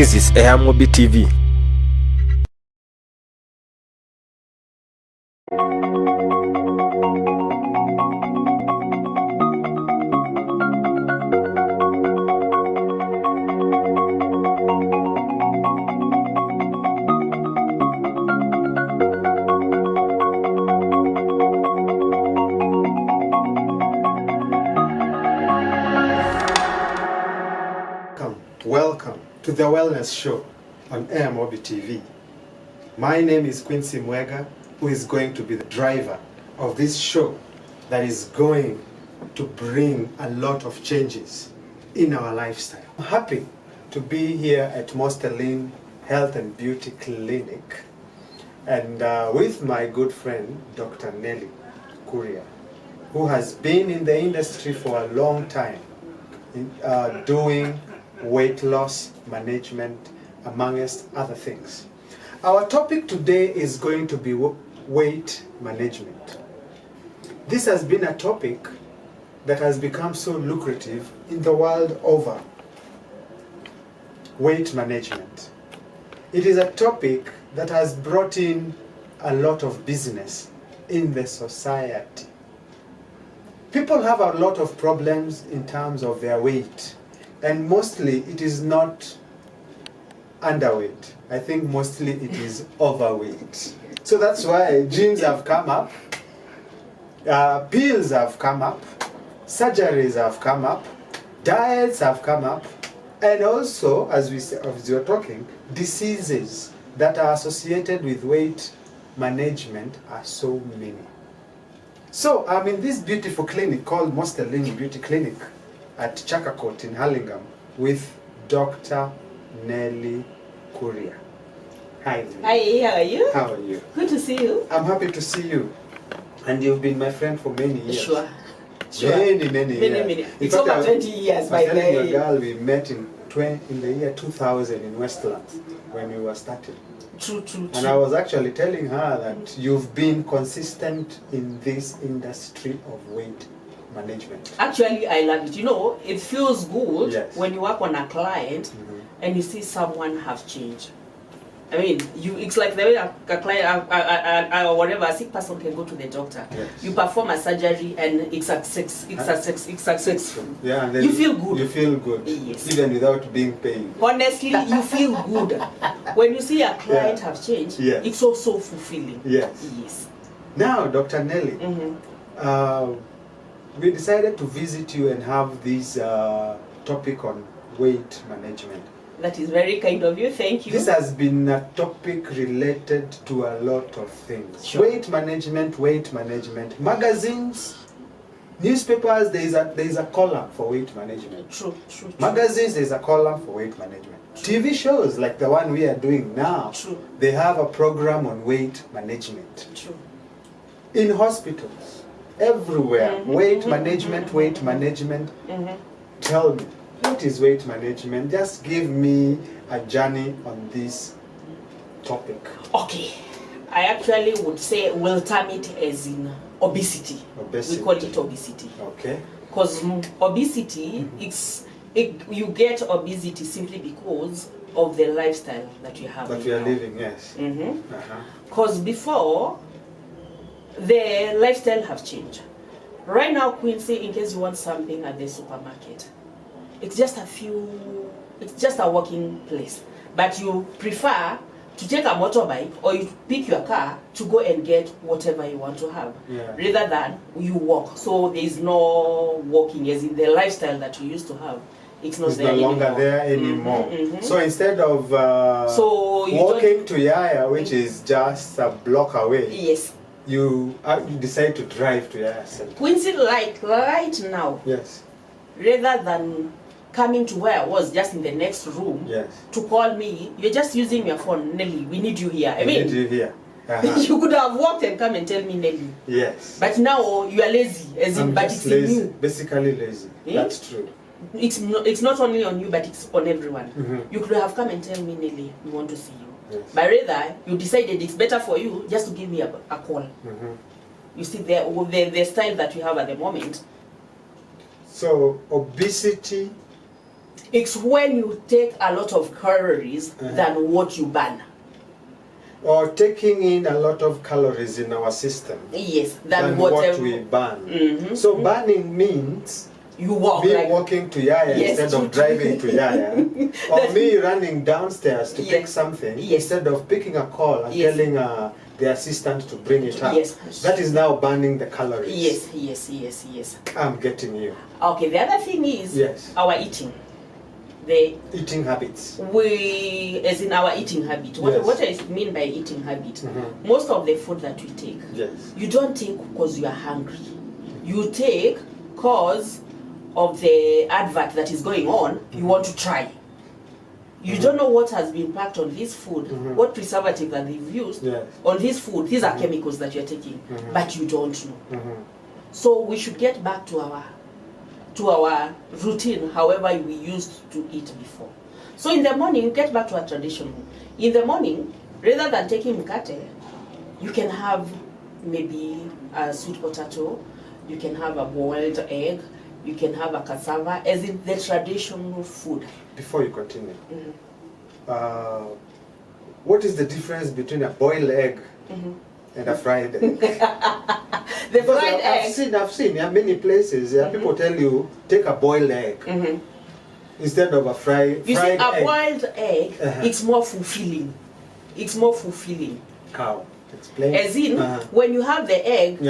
This is Airmobi TV. Welcome to the Wellness Show on Airmobi TV. My name is Quincy Evans, who is going to be the driver of this show that is going to bring a lot of changes in our lifestyle. I'm happy to be here at Mosterlin Health and Beauty Clinic and with my good friend Dr. Nelly Kuria, who has been in the industry for a long time doing weight loss management, amongst other things. Our topic today is going to be weight management. This has been a topic that has become so lucrative in the world over. Weight management. It is a topic that has brought in a lot of business in the society. People have a lot of problems in terms of their weight. And mostly it is not underweight. I think mostly it is overweight. So that's why gyms have come up, pills have come up, surgeries have come up, diets have come up, and also, as we were talking, diseases that are associated with weight management are so many. So I'm in this beautiful clinic called Mosterlin Beauty Clinic at Chakakot in Hurlingham with Dr. Nelly Kuria. Hi. Hi, how are you? How are you? Good to see you. I'm happy to see you. And you've been my friend for many years. Sure. Many years. It's over 20 years by then. then. Girl, we met in the year 2000 in Westlands when we were starting. True. And I was actually telling her that you've been consistent in this industry of weight management. Actually, I love it. You know, it feels good when you work on a client and you see someone have changed. I mean, it's like the way a client or whatever, a sick person can go to the doctor. Yes. You perform a surgery and it's successful. Yeah, and then you feel good. You feel good. Yes. Even without being paid. Honestly, you feel good. When you see a client have changed, it's also fulfilling. Yes. Yes. Now, Dr. Nelly, we decided to visit you and have this topic on weight management. That is very kind of you. Thank you. This has been a topic related to a lot of things. Sure. Weight management, magazines, newspapers. There is a column for weight management. True. Magazines, there is a column for weight management. TV shows like the one we are doing now. True. They have a program on weight management. True. In hospitals, everywhere, weight management. Tell me, what is weight management? Just give me a journey on this topic. Okay. I actually would say we'll term it as in obesity. We call it obesity. Okay. Because obesity, you get obesity simply because of the lifestyle that you have. That we are living, yes. Because before, the lifestyle have changed. Right now, Quincy, in case you want something at the supermarket, it's just a walking place. But you prefer to take a motorbike or you pick your car to go and get whatever you want to have, rather than you walk. So there is no walking, as in the lifestyle that you used to have. It's no longer there anymore. So instead of walking to Yaya, which is just a block away, yes, you decide to drive to Yaya Center. Quincy, like right now, yes, rather than coming to where I was, just in the next room, to call me, you're just using your phone. Nelly, we need you here. I mean, need you here. You could have walked and come and tell me, Nelly. Yes. But now you are lazy, but it's lazy. in you. Basically lazy. That's true. It's not only on you, but it's on everyone. You could have come and tell me, Nelly, we want to see you. Yes. But rather, you decided it's better for you just to give me a call. You see, the style that you have at the moment. So obesity It's when you take a lot of calories than what you burn. Or taking in a lot of calories in our system. Yes, than what we burn. So burning means you walk me like, walking to Yaya instead of driving to Yaya, or me running downstairs to pick something instead of picking a call and telling the assistant to bring it up. Yes. That is now burning the calories. Yes. I'm getting you. Okay, the other thing is our eating. The eating habits. As in our eating habit. What I mean by eating habit, most of the food that we take, you don't take because you are hungry. You take because of the advert that is going on, you want to try. You don't know what has been packed on this food, what preservative that they've used on this food. These are chemicals that you're taking, but you don't know. So we should get back to our routine, however we used to eat before. So in the morning, get back to our tradition. In the morning, rather than taking mkate, you can have maybe a sweet potato, you can have a boiled egg, you can have a cassava, as in the traditional food. Before you continue, what is the difference between a boiled egg and a fried egg? The fried egg. I've seen many places people tell you take a boiled egg instead of a fried egg. You see, a boiled egg, it's more fulfilling. It's more fulfilling. How? Explain. As in, when you have the egg,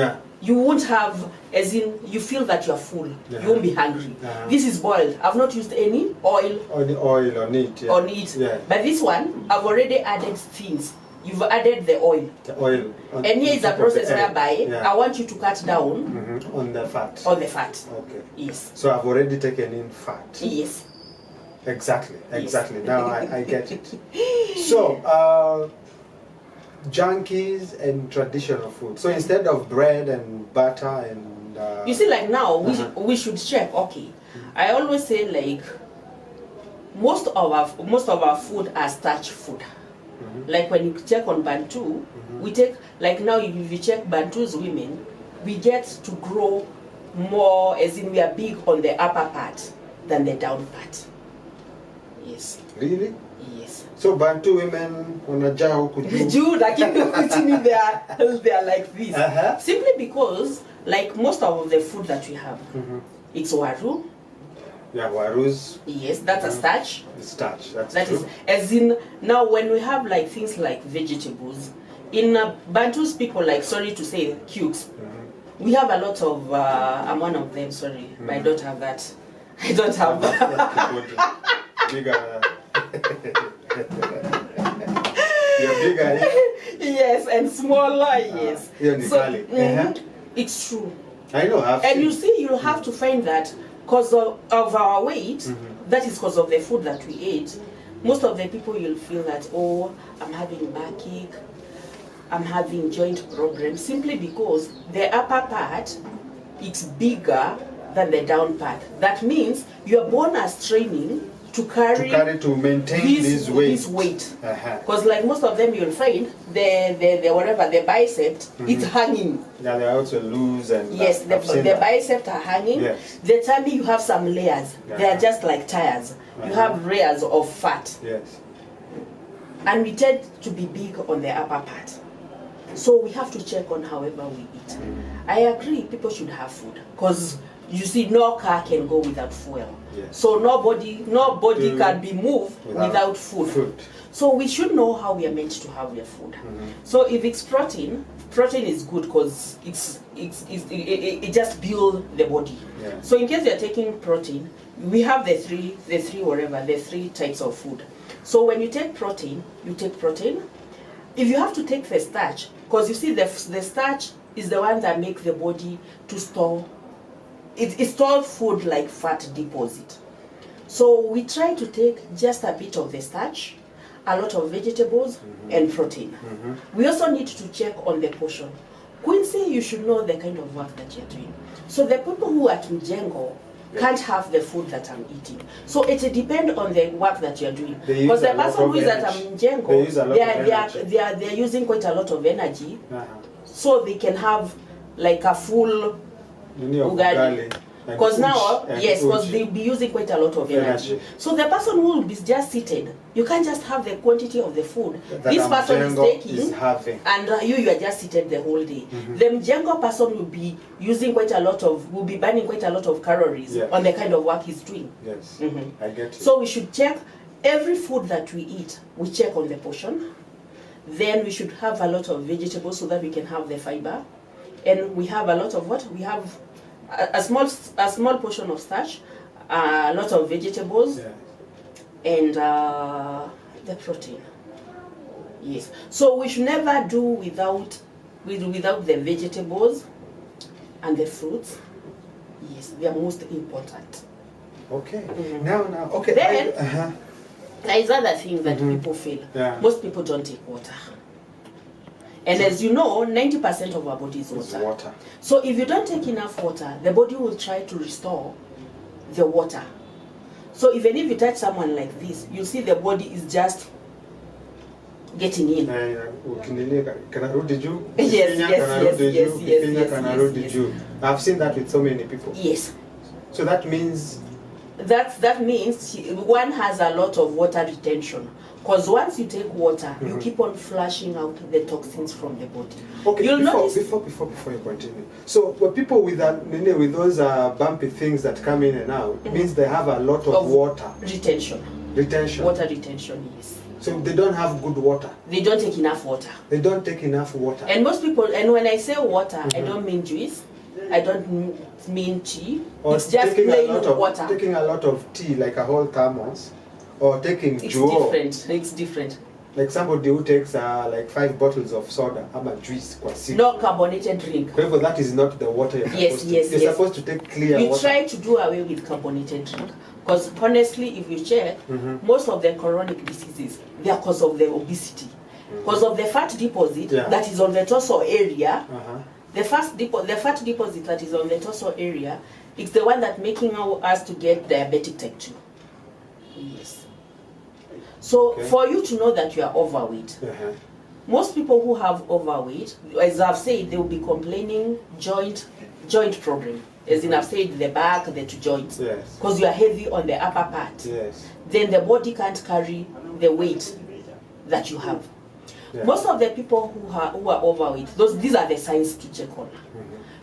you won't have, as in, you feel that you're full. You won't be hungry. This is boiled. I've not used any oil. Or oil on it. On it. But this one, I've already added things. You've added the oil. The oil. And here is a process whereby I want you to cut down on the fat. On the fat. Okay. Yes. So I've already taken in fat. Yes. Exactly. Now I get it. So, junkies and traditional food. So instead of bread and butter and you see, like now we should check. Okay, I always say like most of our food are starch food. Like when you check on Bantu, we take, like now if you check Bantu's women, we get to grow more, as in we are big on the upper part than the down part. Yes. Really? Yes. So Bantu women wanajaa huku juu lakini chini they are like this. Simply because like most of the food that we have, it's waru. Yeah, warus. Yes, that's a starch. Starch, that's that true. Is, as in, now when we have like things like vegetables, in Bantu's people, like, sorry to say, cukes, we have a lot of, I'm one of them, sorry, but I don't have that. I don't have that. Bigger. You're bigger. Yes, and smaller, yes. So, it's true. I know, and you see, you'll have to find that because of our weight, that is because of the food that we ate. Most of the people, you'll feel that, oh, I'm having backache, I'm having joint problems, simply because the upper part, it's bigger than the down part. That means your bone is training to maintain this weight. Because like most of them, you'll find the bicep, it's hanging. Yeah, they are also loose and yes, the biceps are hanging. Yes. The tummy, you have some layers. They are just like tires. You have layers of fat. Yes. And we tend to be big on the upper part. So we have to check on however we eat. I agree, people should have food. Because you see, no car can go without fuel. Yes. So nobody can be moved without food. So we should know how we are meant to have your food. So if it's protein is good because it just builds the body. Yeah. So in case you're taking protein, we have the three types of food. So when you take protein, you take protein. If you have to take the starch, because you see the starch is the one that makes the body to store. It stores food like fat deposit. So we try to take just a bit of the starch, a lot of vegetables, and protein. We also need to check on the portion. Quincy, you should know the kind of work that you're doing. So the people who are at Mjengo can't have the food that I'm eating. So it depends on the work that you're doing. Because the person who is at Mjengo, they're using quite a lot of energy, so they can have like a full ugali. Because now, and yes, because uchi. they'll be using quite a lot of energy. So the person who will be just seated, you can't just have the quantity of the food That this person is taking, is having. and you are just seated the whole day. The mjengo person will be using quite a lot of, will be burning quite a lot of calories on the kind of work he's doing. Yes, I get it. So we should check every food that we eat, we check on the portion. Then we should have a lot of vegetables so that we can have the fiber. And we have a lot of what? We have a small portion of starch, a lot of vegetables, and the protein. Yes. So we should never do without the vegetables and the fruits. Yes, they are most important. Okay. Now, okay. Then there is other thing that people feel. Most people don't take water. And as you know, 90% of our body is water. So if you don't take enough water, the body will try to restore the water. So even if you touch someone like this, you see the body is just getting in. I've seen that with so many people. Yes. So that means one has a lot of water retention. Because once you take water, you keep on flushing out the toxins from the body. Okay, You'll notice before you continue. So people with those bumpy things that come in and out, means they have a lot of water retention. Water retention, yes. So they don't have good water. They don't take enough water. They don't take enough water. And most people, and when I say water, I don't mean juice. I don't mean tea. Or it's just plain water. Taking a lot of tea, like a whole thermos, or taking juo. It's different. Like somebody who takes like 5 bottles of soda, ama juice kwa siku. No carbonated drink. However, that is not the water you're supposed to. You're supposed to take clear water. You try to do away with carbonated drink. Because honestly, if you check, most of the chronic diseases, they are because of the obesity. Because of the fat deposit that is on the torso area. The fat deposit that is on the torso area, it's the one that making us to get diabetic type 2. Yes. So for you to know that you are overweight, most people who have overweight, as I've said, they will be complaining joint problem. As in I've said, the back, the 2 joints. Because you are heavy on the upper part. Then the body can't carry the weight that you have. Most of the people who are overweight, these are the signs to check on.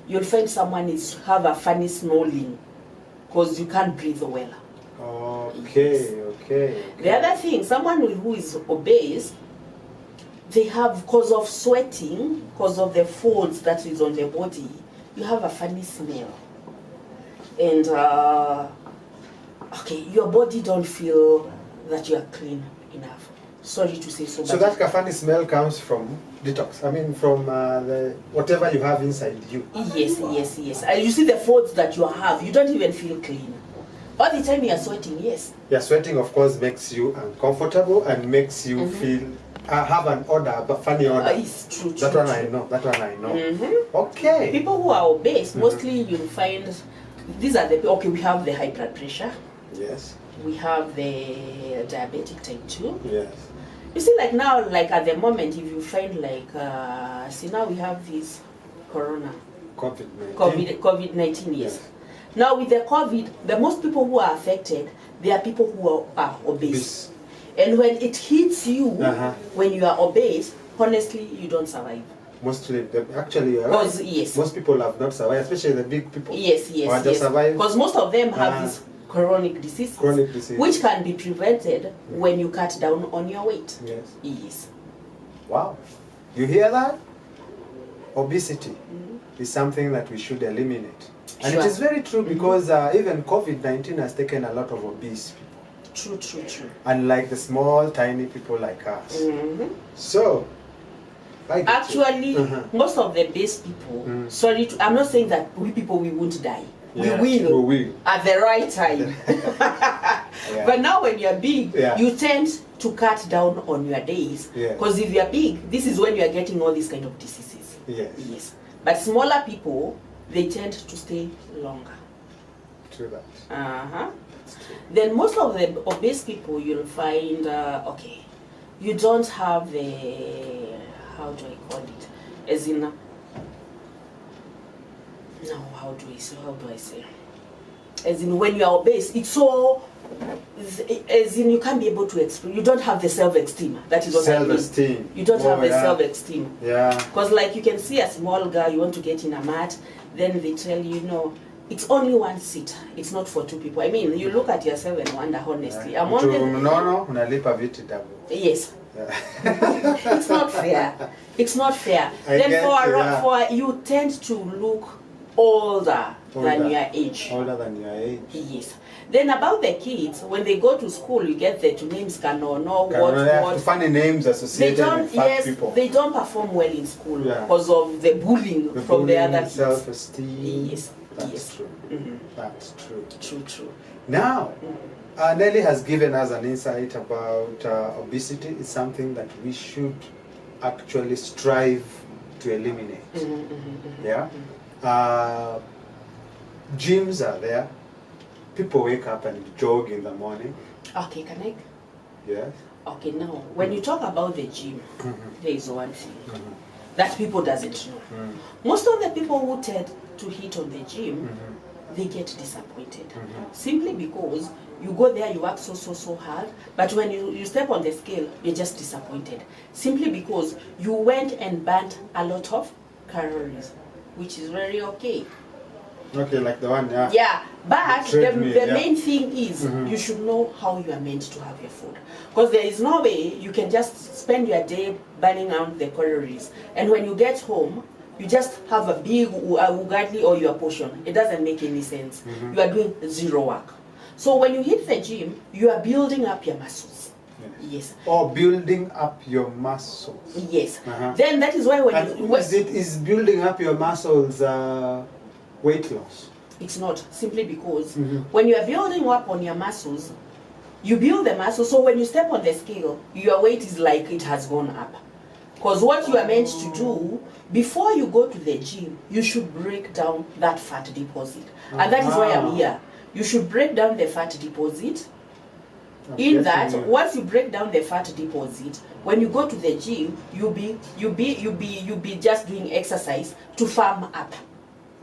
You'll find someone have a funny snoring because you can't breathe well. Okay. The other thing, someone who is obese, they have, because of sweating, because of the folds that is on their body, you have a funny smell. And your body don't feel that you are clean enough. Sorry to say so. So that funny smell comes from detox. I mean, from the whatever you have inside you. Yes. And you see the folds that you have, you don't even feel clean. All the time you are sweating, yes. Yeah, sweating of course makes you uncomfortable and makes you feel have an odor, but funny odor. It's true. That one I know. Okay. People who are obese, mostly you'll find these are we have the high blood pressure. Yes. We have the diabetic type 2. Yes. You see, like now, like at the moment, if you find like, see now we have this corona. COVID-19, yes. Now with the COVID, the most people who are affected, they are people who are obese. And when it hits you, when you are obese, honestly, you don't survive. Mostly, actually, most people have not survived, especially the big people. Yes. Because most of them have this chronic disease, which can be prevented when you cut down on your weight. Yes. Wow. You hear that? Obesity is something that we should eliminate. And it is very true because even COVID-19 has taken a lot of obese people. True. Unlike the small, tiny people like us. So, actually, most of the base people, I'm not saying that we won't die. We will at the right time. But now when you're big, you tend to cut down on your days. Because if you're big, this is when you're getting all these kind of diseases. Yes. But smaller people, they tend to stay longer. True that. Then most of the obese people, you'll find, you don't have the, how do I call it? As in, no, how do I say? As in, when you are obese, it's so, as in, you can't be able to explain. You don't have the self-esteem. That is what I mean. Self-esteem. You don't have the yeah. self-esteem. Yeah. Because like you can see a small girl, you want to get in a mat, then they tell you, no, it's only one seat. It's not for two people. I mean, you look at yourself and wonder, honestly. Yeah. I'm only... Unalipa viti double. Yes. Yeah. It's not fair. It's not fair. For you tend to look older than your age. Older than your age. Yes. Then about the kids, when they go to school, you get the two names Kanono, what. Funny names associated with fat people. They don't perform well in school because of the bullying from the other kids. Self-esteem. Yes. That's true. That's true. True. Now, Nelly has given us an insight about obesity. It's something that we should actually strive to eliminate. Yeah. Gyms are there. People wake up and jog in the morning. Okay, can I? Yes. Okay, now, when you talk about the gym, there is one thing that people doesn't know. Most of the people who tend to hit on the gym, they get disappointed. Simply because you go there, you work so hard, but when you step on the scale, you're just disappointed. Simply because you went and burnt a lot of calories, which is very okay. Okay, like the one, yeah. Yeah, but the yeah. main thing is you should know how you are meant to have your food. Because there is no way you can just spend your day burning out the calories. And when you get home, you just have a big ugali or your portion. It doesn't make any sense. You are doing zero work. So when you hit the gym, you are building up your muscles. Yes. Or building up your muscles. Yes. Then that is why when is building up your muscles weight loss? It's not, simply because when you are building up on your muscles, you build the muscle, so when you step on the scale, your weight is like it has gone up. Because what you are meant to do, before you go to the gym, you should break down that fat deposit. And that is why I'm here. You should break down the fat deposit. In that, once you break down the fat deposit, when you go to the gym, you'll be just doing exercise to farm up.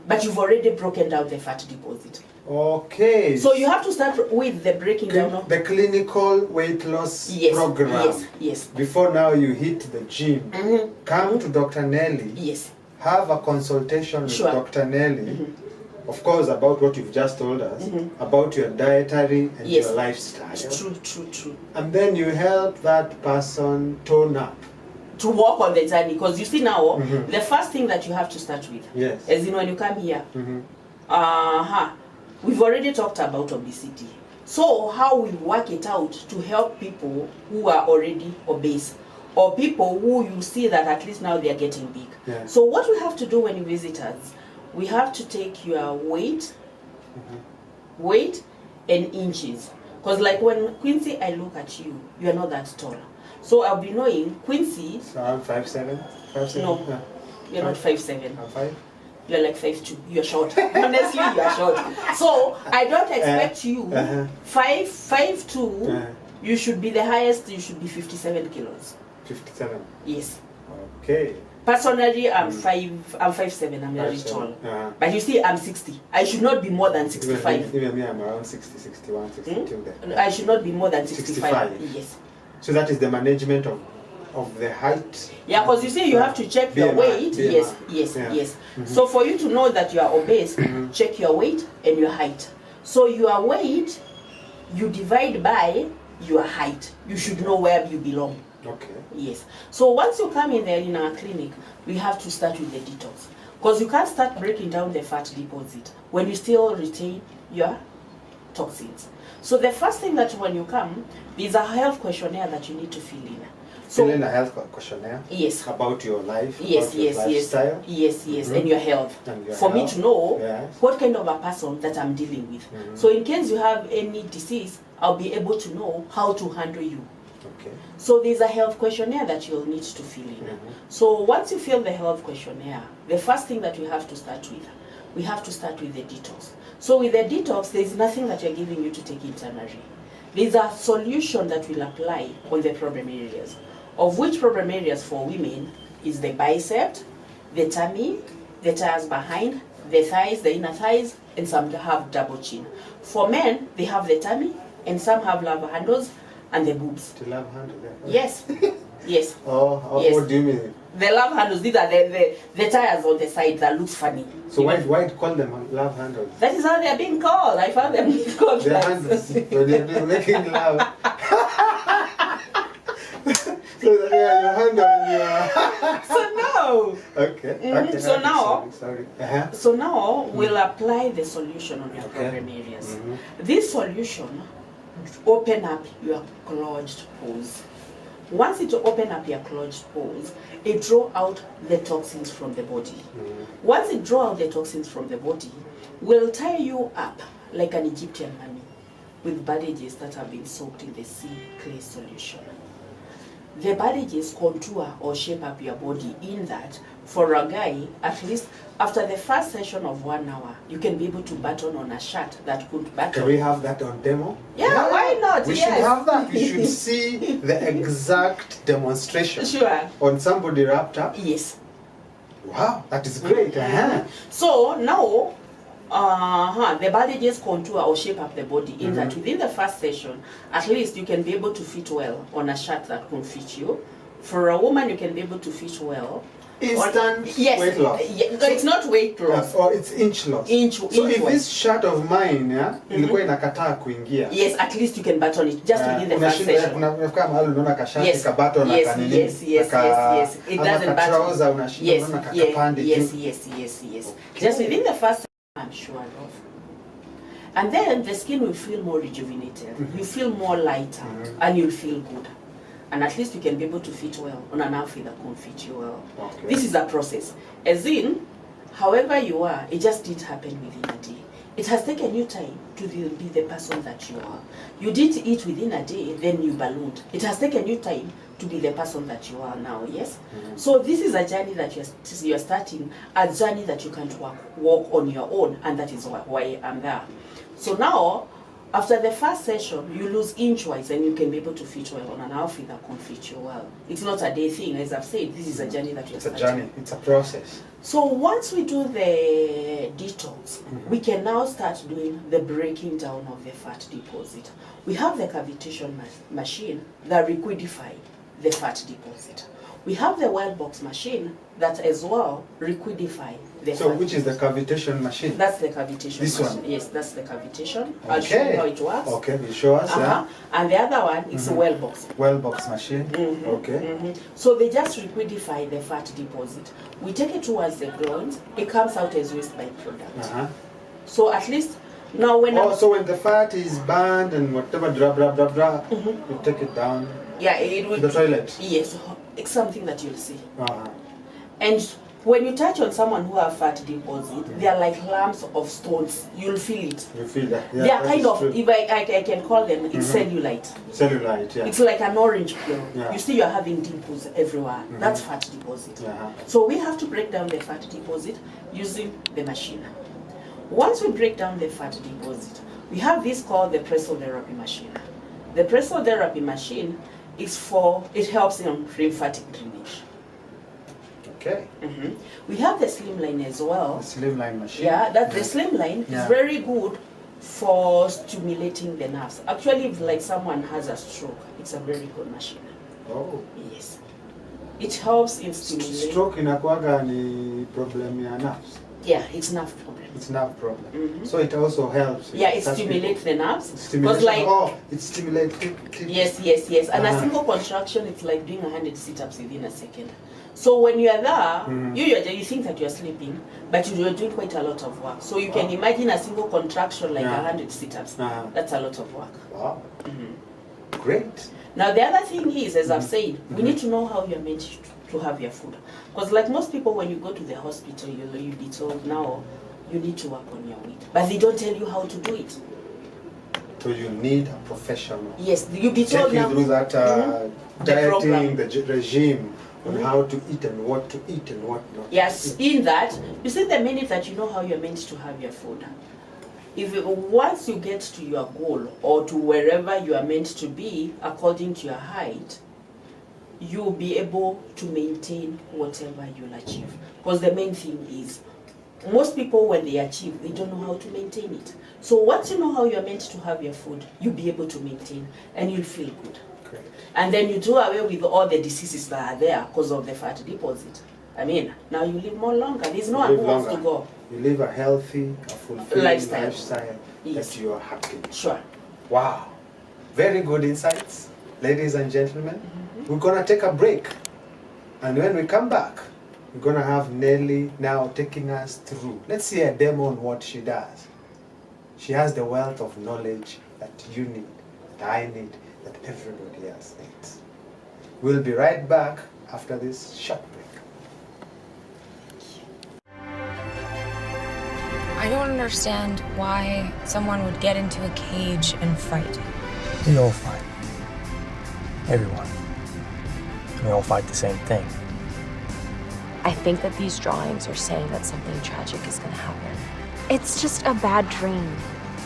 But you've already broken down the fat deposit. Okay. So you have to start with the breaking down of the clinical weight loss program. Yes. Before now you hit the gym. Come to Dr. Nelly. Yes. Have a consultation with Dr. Nelly. Of course, about what you've just told us, about your dietary and your lifestyle. True. And then you help that person tone up. To walk on the journey, because you see now, the first thing that you have to start with, as in when you come here, we've already talked about obesity. So how we work it out to help people who are already obese, or people who you see that at least now they are getting big. So what we have to do when you visit us, we have to take your weight and inches. Because like when Quincy, I look at you, you are not that tall. So I'll be knowing Quincy. So I'm 5'7"? 5'7"? No, you're not 5'7". I'm 5? You're like 5'2". You're short. Honestly, you're short. So I don't expect you 5'2". You should be the highest. You should be 57 kilos. 57. Yes. Okay. Personally, I'm 5'7". I'm very tall. But you see, I'm 60. I should not be more than 65. Even me, I'm around 60, 61, 62 there. I should not be more than 65. Yes. So that is the management of the height. Yeah, because you see, you have to check your weight. Yes. So for you to know that you are obese, check your weight and your height. So your weight, you divide by your height. You should know where you belong. Okay. Yes. So once you come in there in our clinic, we have to start with the detox. Because you can't start breaking down the fat deposit when you still retain your toxins. So the first thing that when you come, there's a health questionnaire that you need to fill in. So, fill in a health questionnaire? Yes. About your life? Yes, your lifestyle? Yes, and your health. Me to know what kind of a person that I'm dealing with. So in case you have any disease, I'll be able to know how to handle you. Okay. So there's a health questionnaire that you'll need to fill in. So once you fill the health questionnaire, the first thing that we have to start with, we have to start with the detox. So with the detox, there's nothing that we're giving you to take internally. There's a solution that will apply on the problem areas, of which problem areas for women is the bicep, the tummy, the thighs behind, the thighs, the inner thighs, and some have double chin. For men, they have the tummy, and some have love handles and the boobs. The love handle there. Yes. Yes. Oh, Yes. what do you mean? The love handles, these are the tires on the side that looks funny. So why call them love handles? That is how they are being called. I found them called They're that. handles. So they're making love. So yeah, your hand on your. So now, Okay. Mhm. Okay. So okay, now- sorry. Uh-huh. so now we'll apply the solution on your problem areas. Mhm. This solution open up your closed pores. Once it open up your closed pores, it draw out the toxins from the body. Once it draw out the toxins from the body, will tie you up like an Egyptian mummy with bandages that have been soaked in the sea clay solution. The bandages contour or shape up your body in that for a guy, at least after the first session of 1 hour, you can be able to button on a shirt that could button. Can we have that on demo? Yeah, why not? We Yes. should have that. We should see the exact demonstration Sure. on somebody wrapped up. Yes. Wow, that is great. Uh-huh. So now, the bandages contour or shape up the body in that within the first session, at least you can be able to fit well on a shirt that can fit you. For a woman, you can be able to fit well. Instant Yes. weight loss. No, it's not weight loss. Or it's inch loss. So if Inch this shirt of mine, yeah, ilikuwa inakataa kuingia. Yes, at least you can button it just within the first Unashinda session. unafika mahali unaona kashati Yes. kabato na Yes, kanini. yes, yes, yes. It ama doesn't trouser button. unashinda Yes, unaona yes, kakapande yes, juu. yes. Just within the first session, I'm sure of. And then the skin will feel more rejuvenated. You feel more lighter and you'll feel good. And at least you can be able to fit well on an outfit that can fit you well. Okay. This is a process. As in, however you are, it just didn't happen within a day. It has taken you time to be the person that you are. You did it within a day, then you ballooned. It has taken you time to be the person that you are now, yes? So this is a journey that you're starting, a journey that you can't walk on your own, and that is why I'm there. So now, after the first session, you lose inch-wise and you can be able to fit well on an outfit that can fit you well. It's not a day thing. As I've said, this is a journey that you're It's a starting. journey. It's a process. So once we do the detox, we can now start doing the breaking down of the fat deposit. We have the cavitation machine that liquidify the fat deposit. We have the well box machine that as well liquidify the So fat which is the deposit. cavitation machine? That's the cavitation This machine. one? Yes, that's the cavitation. I'll show you how it works. Okay, you show us, yeah. And the other one is a well box. Well box machine. Okay. So they just liquidify the fat deposit. We take it towards the groins. It comes out as waste byproduct. Uh-huh. So at least now when So when the fat is burned and whatever, you take it down yeah, it will to the toilet. Yes, it's something that you'll see. Uh-huh. And when you touch on someone who have fat deposit, they are like lumps of stones. You'll feel it. You feel that? Yeah, They are that kind is of, true. if I can call them, it's cellulite. Cellulite, yeah. It's like an orange peel. Yeah. You see you're having dimples everywhere. That's fat deposit. Uh-huh. So we have to break down the fat deposit using the machine. Once we break down the fat deposit, we have this called the pressotherapy machine. The pressotherapy machine is it helps in lymphatic drainage. Okay. We have the slimline as well. The slimline machine. Yeah, the slimline Yeah. is very good for stimulating the nerves. Actually, if like someone has a stroke, it's a very good machine. Oh. Yes. It helps in stimulating. Stroke inakuwaga ni problem ya nerves. Yeah, it's nerve problem. It's nerve problem. So it also helps. Yeah, it such stimulates the nerves. people. Stimulation. Like, It stimulates. yes. And a single contraction, it's like doing 100 sit-ups within a second. So when you are there, you think that you are sleeping, but you are doing quite a lot of work. So you can imagine a single contraction like 100 sit-ups. That's a lot of work. Wow. Great. Now the other thing is, as I've said, we need to know how you're meant to have your food. Because like most people, when you go to the hospital, you'll be told now you need to work on your weight. But they don't tell you how to do it. So you need a professional. Yes, you'll be Take told you now. through that dieting, program. the regime, on how to eat and what to eat and what not. Yes, in that, you see the minute that you know how you're meant to have your food. Once you get to your goal or to wherever you are meant to be according to your height, you'll be able to maintain whatever you'll achieve. Because the main thing is most people, when they achieve, they don't know how to maintain it. So once you know how you're meant to have your food, you'll be able to maintain and you'll feel good. Great. And then you do away with all the diseases that are there because of the fat deposit. I mean, now you live more longer. There's no one who wants to go. You live a healthy, a fulfilling lifestyle Yes. that you are happy. Sure. Wow. Very good insights, ladies and gentlemen. We're going to take a break. And when we come back, we're going to have Nelly now taking us through. Let's see a demo on what she does. She has the wealth of knowledge that you need, that I need, that everybody else needs. We'll be right back after this short break. I don't understand why someone would get into a cage and fight. We all fight. Everyone. We all fight the same thing. I think that these drawings are saying that something tragic is going to happen. It's just a bad dream.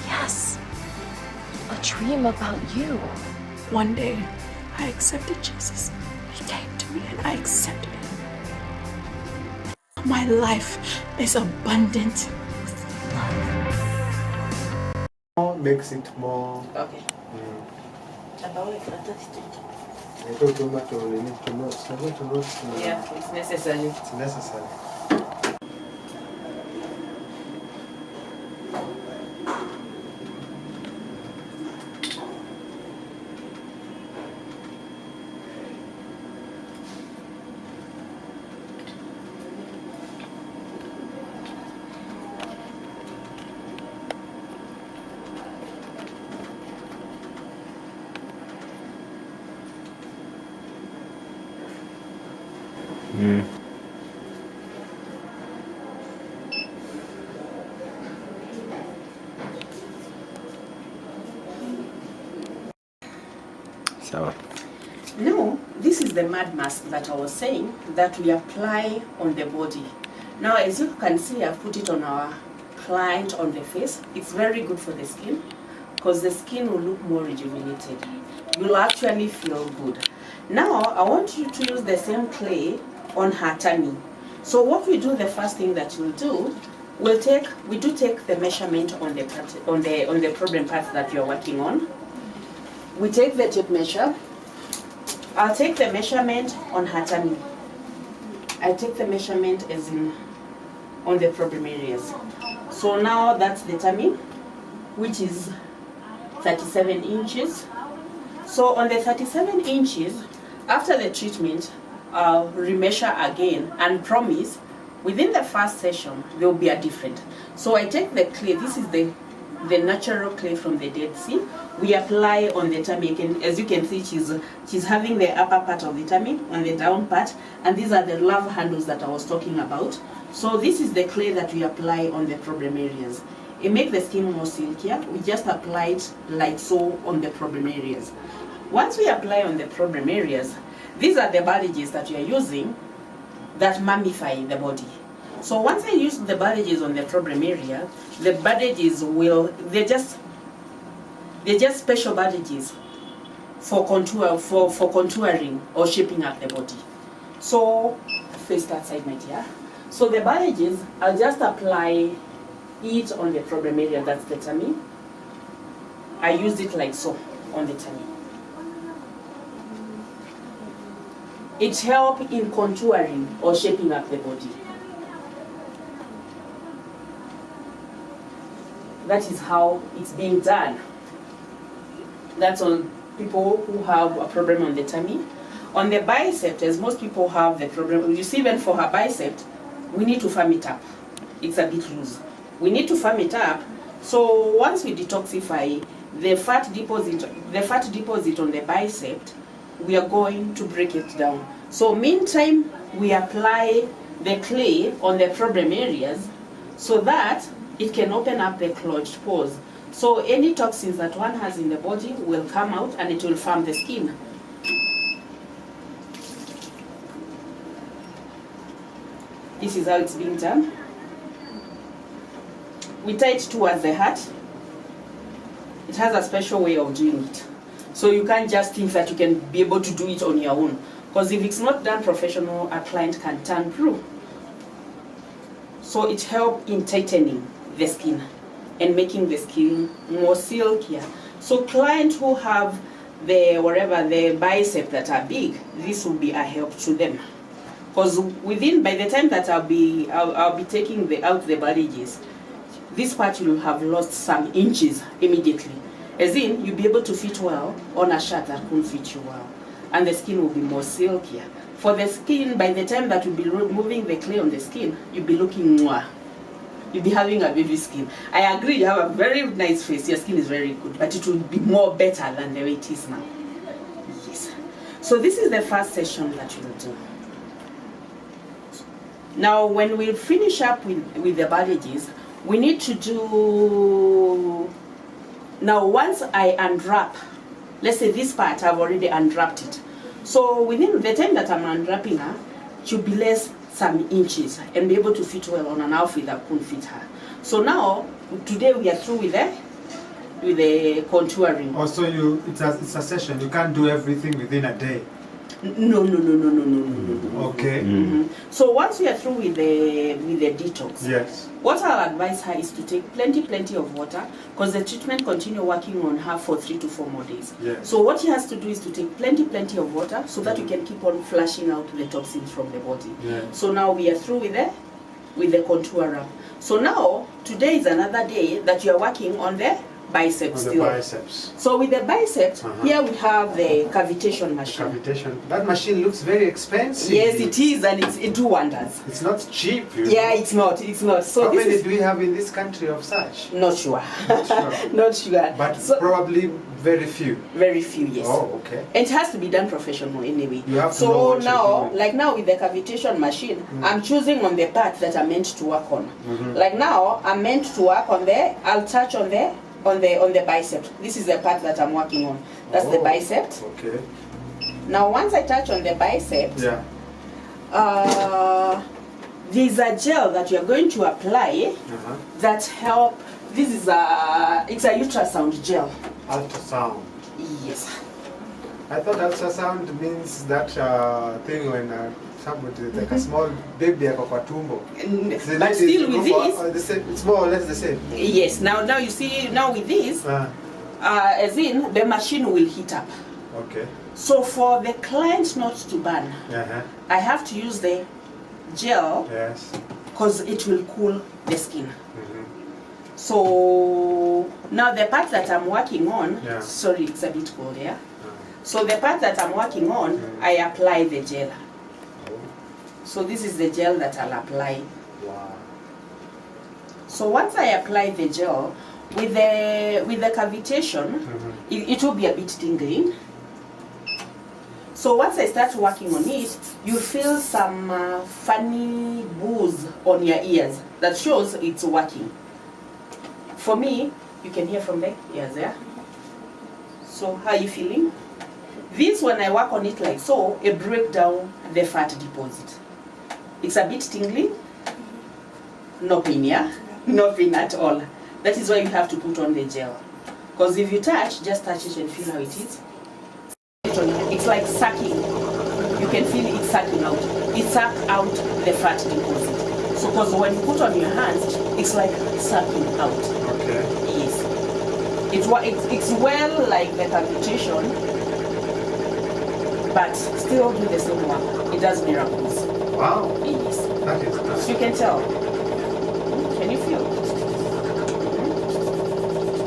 Yes. A dream about you. One day, I accepted Jesus. He came to me and I accepted him. My life is abundant with love. Makes it more... Okay. Yeah, it's necessary. It's necessary. So, No, this is the mud mask that I was saying that we apply on the body. Now, as you can see, I've put it on our client on the face. It's very good for the skin because the skin will look more rejuvenated. You'll actually feel good. Now, I want you to use the same clay on her tummy. So what we do, the first thing that we'll do, we do take the measurement on the problem part that you're working on. We take the tape measure. I'll take the measurement on her tummy. I take the measurement as in on the problem areas. So now that's the tummy, which is 37 inches. So on the 37 inches, after the treatment, I'll remeasure again and promise within the first session there will be a different. So I take the clay. This is the natural clay from the Dead Sea. We apply on the tummy. As you can see, she's having the upper part of the tummy and the down part, and these are the love handles that I was talking about. So this is the clay that we apply on the problem areas. It makes the skin more silkier. We just apply it like so on the problem areas. Once we apply on the problem areas, these are the bandages that we are using that mummify the body. So once I use the bandages on the problem area, the bandages they're just special bandages for contouring or shaping up the body. So face that side, my dear. So the bandages, I'll just apply it on the problem area, that's the tummy. I used it like so on the tummy. It helps in contouring or shaping up the body. That is how it's being done. That's on people who have a problem on the tummy. On the bicep, as most people have the problem, you see even for her bicep, we need to firm it up. It's a bit loose. We need to firm it up. So once we detoxify the fat deposit on the bicep, we are going to break it down. So meantime, we apply the clay on the problem areas so that it can open up the closed pores. So any toxins that one has in the body will come out and it will firm the skin. This is how it's being done. We tie it towards the heart. It has a special way of doing it. So you can't just think that you can be able to do it on your own. Because if it's not done professional, a client can turn through. So it helps in tightening the skin and making the skin more silkier. So clients who have the bicep that are big, this will be a help to them. Because by the time that I'll be taking out the bandages, this part will have lost some inches immediately. As in, you'll be able to fit well on a shirt that couldn't fit you well. And the skin will be more silkier. For the skin, by the time that you'll be removing the clay on the skin, you'll be looking mwah. You'll be having a baby skin. I agree, you have a very nice face, your skin is very good, but it will be more better than the way it is now. Yes. So this is the first session that you'll do. Now, when we finish up with the bandages, we need to do... Now, once I unwrap, let's say this part, I've already unwrapped it. So within the time that I'm unwrapping her, she'll be less some inches and be able to fit well on an outfit that couldn't fit her. So now, today we are through with the contouring. Also, it's a session. You can't do everything within a day. No. Okay. So once we are through with the detox, yes, what I'll advise her is to take plenty of water, because the treatment continue working on her for 3 to 4 more days. Yes. So what she has to do is to take plenty of water so that you can keep on flushing out the toxins from the body. Yes. So now we are through with the contour wrap. So now today is another day that you are working on the biceps still. The biceps. So with the biceps, here we have the cavitation machine. Cavitation. That machine looks very expensive. Yes, it is, and it do wonders. It's not cheap. Yeah, it's not. So how many do we have in this country of such? Not sure. Not sure. Not sure. But probably very few. Very few, yes. Oh, okay. And it has to be done professional anyway. You have to know what now, like now with the cavitation machine, I'm choosing on the part that I'm meant to work on. Like now, I'm meant to work on I'll touch on the bicep. This is the part that I'm working on. That's the bicep. Okay. Now once I touch on the bicep, there's a gel that you're going to apply that help. This is it's a ultrasound gel. Ultrasound. Yes. I thought ultrasound means that thing when somebody, like a small baby kwa tumbo. But still with this, it's more or less the same. Yes. Now you see, now with this, as in the machine will heat up. Okay. So for the client not to burn, I have to use the gel. Yes. Because it will cool the skin. So now the part that I'm working on, sorry, it's a bit cold here. So the part that I'm working on, I apply the gel. So this is the gel that I'll apply. Wow. So once I apply the gel, with the cavitation, it will be a bit tingling. So once I start working on it, you feel some funny buzz on your ears that shows it's working. For me, you can hear from the ears there. So how are you feeling? This, when I work on it like so, it breaks down the fat deposit. It's a bit tingling. No pain, yeah? No pain at all. That is why you have to put on the gel. Because if you touch, just touch it and feel how it is. It's like sucking. You can feel it sucking out. It sucks out the fat deposit. So because when you put on your hands, it's like sucking out. Okay. Yes. It's well like the cavitation, but still do the same work. It does miracles. Wow. Yes. That is nice. So you can tell. Can you feel?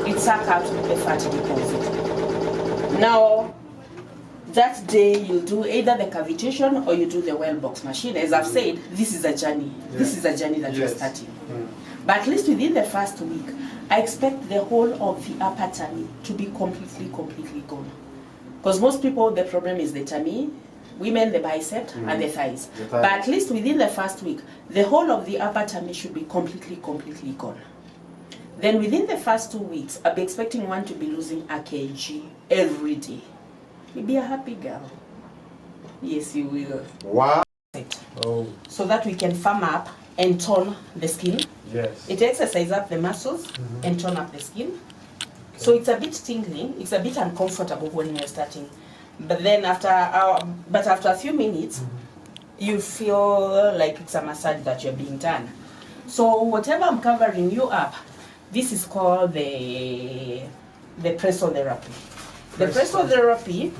It sucks out the fat deposit. Now, that day you'll do either the cavitation or you do the well box machine. As I've said, this is a journey. Yeah. This is a journey that you're starting. But at least within the first week, I expect the whole of the upper tummy to be completely gone. Because most people, the problem is the tummy, women the bicep and the thighs. But at least within the first week, the whole of the upper tummy should be completely gone. Then within the first 2 weeks, I'll be expecting one to be losing a kg every day. You'll be a happy girl. Yes, you will. Wow. Oh. So that we can firm up and tone the skin. Yes. It exercises up the muscles and tone up the skin. So it's a bit tingling. It's a bit uncomfortable when you're starting. But then after a few minutes, you feel like it's a massage that you're being done. So whatever I'm covering you up, this is called the pressotherapy. The pressotherapy,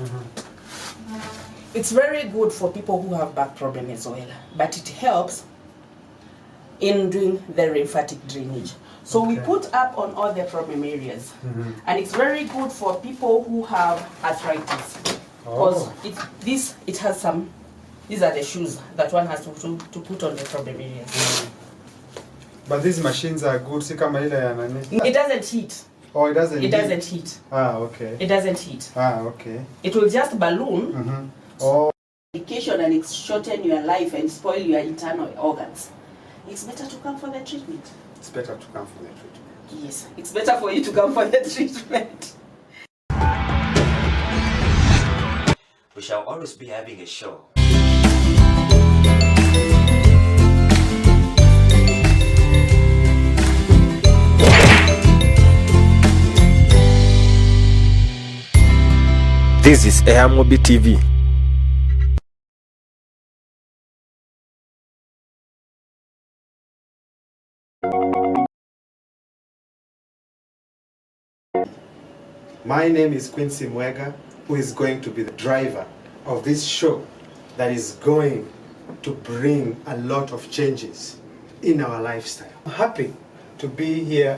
it's very good for people who have back problem as well, but it helps in doing the lymphatic drainage. So we put up on all the problem areas, and it's very good for people who have arthritis, because it has some. These are the shoes that one has to put on the problem areas. But these machines are good. See kama ile ya nani? It doesn't heat. Oh, it doesn't. It doesn't heat. Ah, okay. It doesn't heat. Ah, okay. It will just balloon. Oh. Medication, and it shorten your life and spoil your internal organs. It's better to come for the treatment. It's better to come for the treatment. Yes, it's better for you to come for the treatment. We shall always be having a show. This is Airmobi TV. My name is Quincy Mwega, who is going to be the driver of this show that is going to bring a lot of changes in our lifestyle. I'm happy to be here